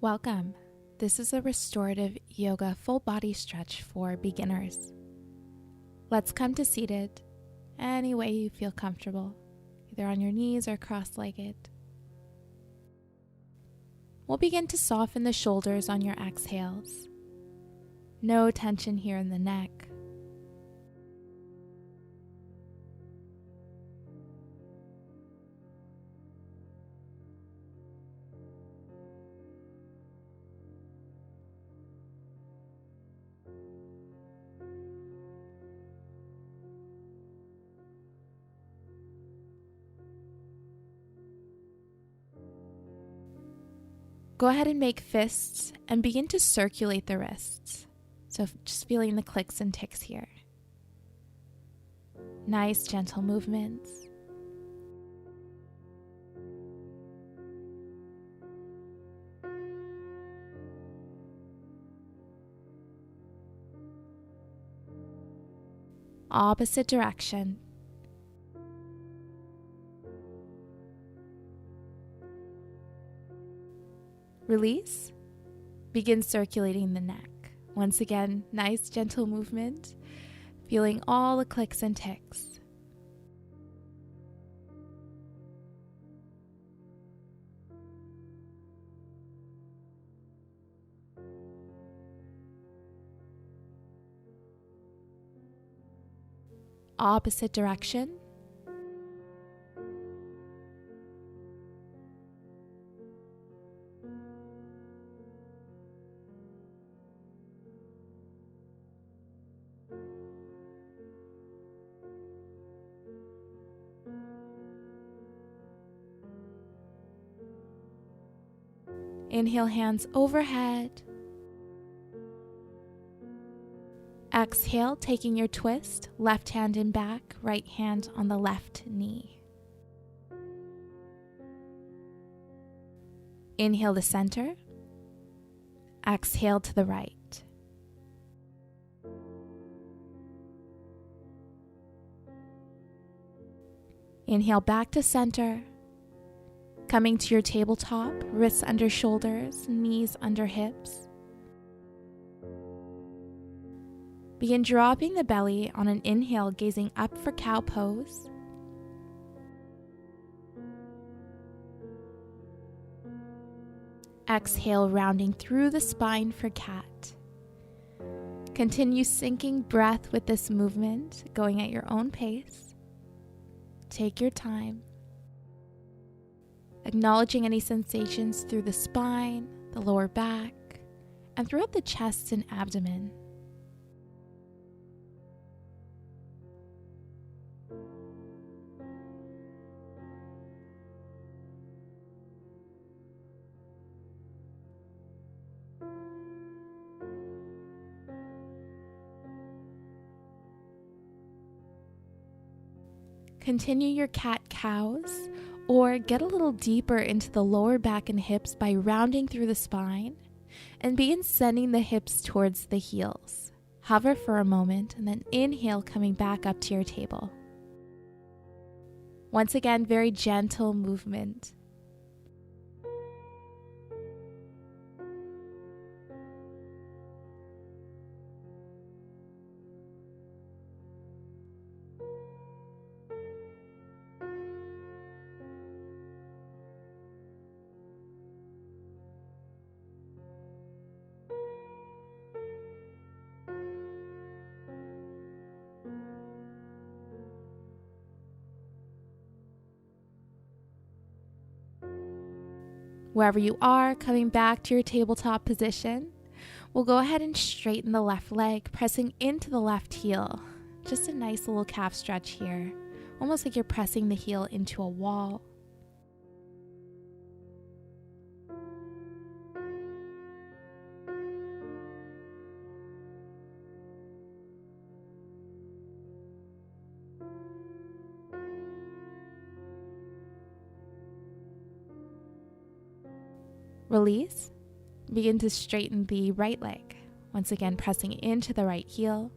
Welcome. This is a restorative yoga full body stretch for beginners. Let's come to seated any way you feel comfortable, either on your knees or cross-legged. We'll begin to soften the shoulders on your exhales. No tension here in the neck. Go ahead and make fists and begin to circulate the wrists. So just feeling the clicks and ticks here. Nice, gentle movements. Opposite direction. Release. Begin circulating the neck. Once again, nice gentle movement, feeling all the clicks and ticks. Opposite direction. Inhale, hands overhead. Exhale, taking your twist, left hand in back, right hand on the left knee. Inhale to center. Exhale to the right. Inhale back to center. Coming to your tabletop, wrists under shoulders, knees under hips. Begin dropping the belly on an inhale, gazing up for cow pose. Exhale, rounding through the spine for cat. Continue syncing breath with this movement, going at your own pace. Take your time. Acknowledging any sensations through the spine, the lower back, and throughout the chest and abdomen. Continue your cat-cows, or get a little deeper into the lower back and hips by rounding through the spine, and begin sending the hips towards the heels. Hover for a moment, and then inhale, coming back up to your table. Once again, very gentle movement. Wherever you are, coming back to your tabletop position, we'll go ahead and straighten the left leg, pressing into the left heel. Just a nice little calf stretch here, almost like you're pressing the heel into a wall. Release. Begin to straighten the right leg. Once again, pressing into the right heel.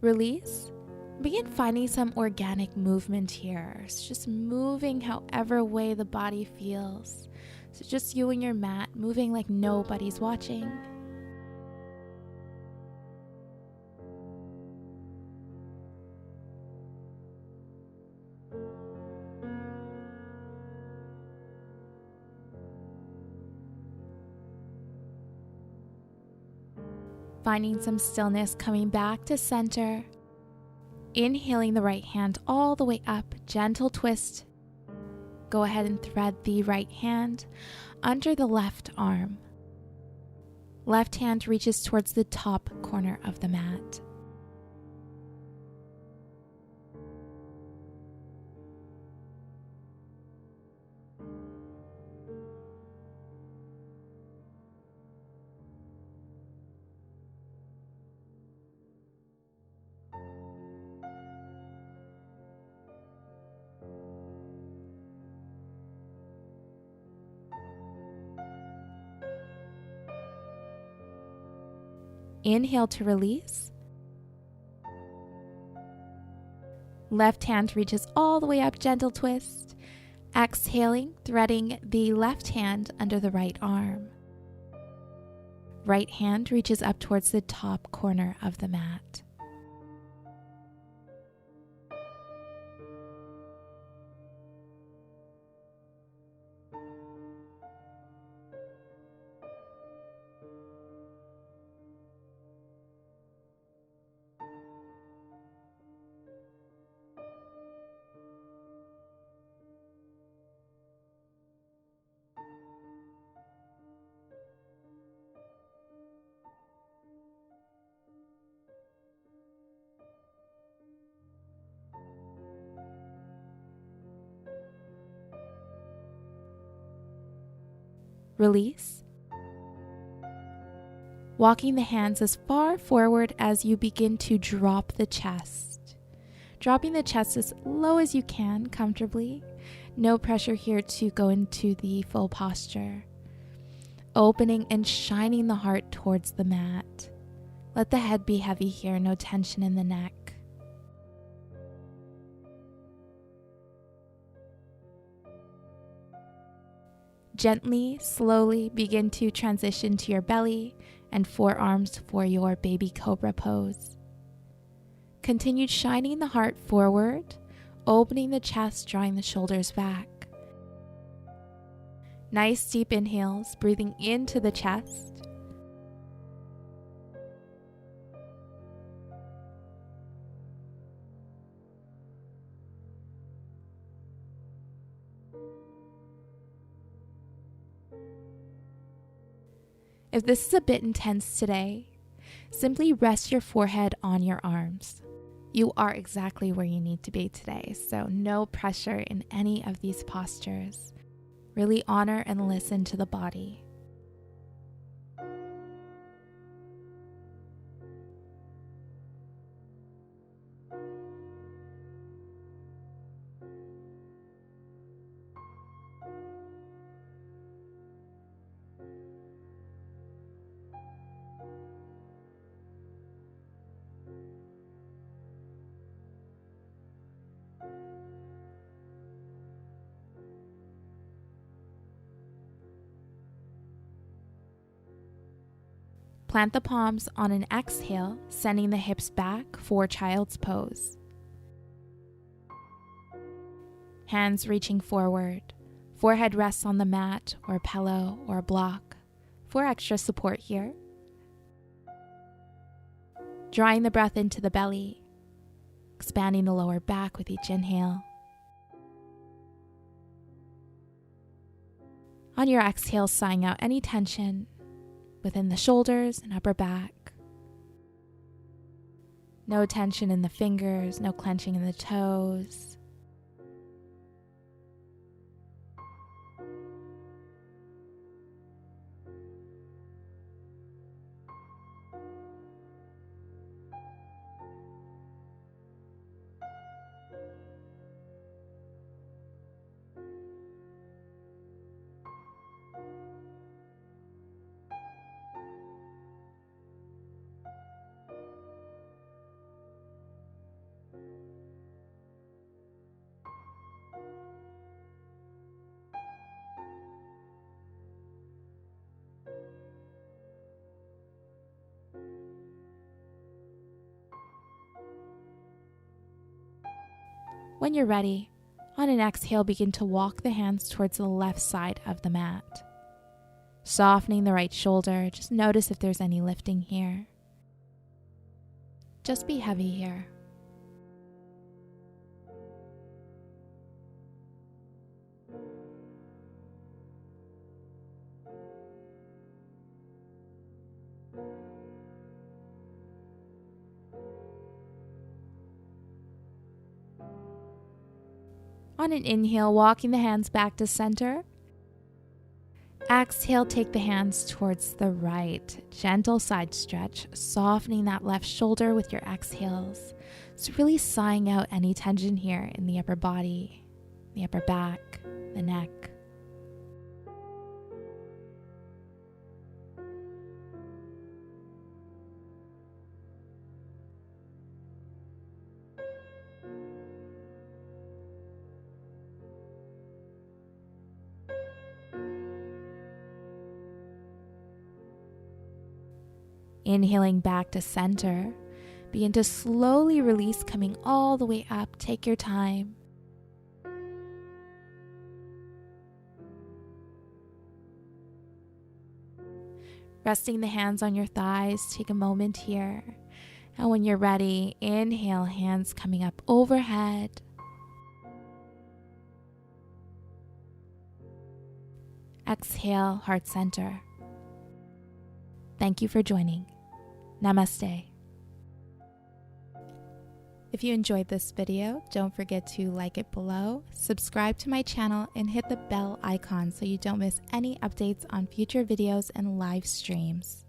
Release. Begin finding some organic movement here. It's just moving however way the body feels. So just you and your mat moving like nobody's watching. Finding some stillness, coming back to center. Inhaling the right hand all the way up, gentle twist. Go ahead and thread the right hand under the left arm. Left hand reaches towards the top corner of the mat. Inhale to release. Left hand reaches all the way up, gentle twist. Exhaling, threading the left hand under the right arm. Right hand reaches up towards the top corner of the mat. Release. Walking the hands as far forward as you begin to drop the chest. Dropping the chest as low as you can comfortably. No pressure here to go into the full posture. Opening and shining the heart towards the mat. Let the head be heavy here, no tension in the neck. Gently, slowly begin to transition to your belly and forearms for your baby cobra pose. Continue shining the heart forward, opening the chest, drawing the shoulders back. Nice deep inhales, breathing into the chest. If this is a bit intense today, simply rest your forehead on your arms. You are exactly where you need to be today, so no pressure in any of these postures. Really honor and listen to the body. Plant the palms on an exhale, sending the hips back for child's pose. Hands reaching forward. Forehead rests on the mat or pillow or block for extra support here. Drawing the breath into the belly, expanding the lower back with each inhale. On your exhale, sighing out any tension within the shoulders and upper back. No tension in the fingers, no clenching in the toes. When you're ready, on an exhale, begin to walk the hands towards the left side of the mat. Softening the right shoulder, just notice if there's any lifting here. Just be heavy here. On an inhale, walking the hands back to center. Exhale, take the hands towards the right. Gentle side stretch, softening that left shoulder with your exhales. So really sighing out any tension here in the upper body, the upper back, the neck. Inhaling back to center, begin to slowly release, coming all the way up. Take your time. Resting the hands on your thighs, take a moment here. And when you're ready, inhale, hands coming up overhead. Exhale, heart center. Thank you for joining. Namaste. If you enjoyed this video, don't forget to like it below, subscribe to my channel, and hit the bell icon so you don't miss any updates on future videos and live streams.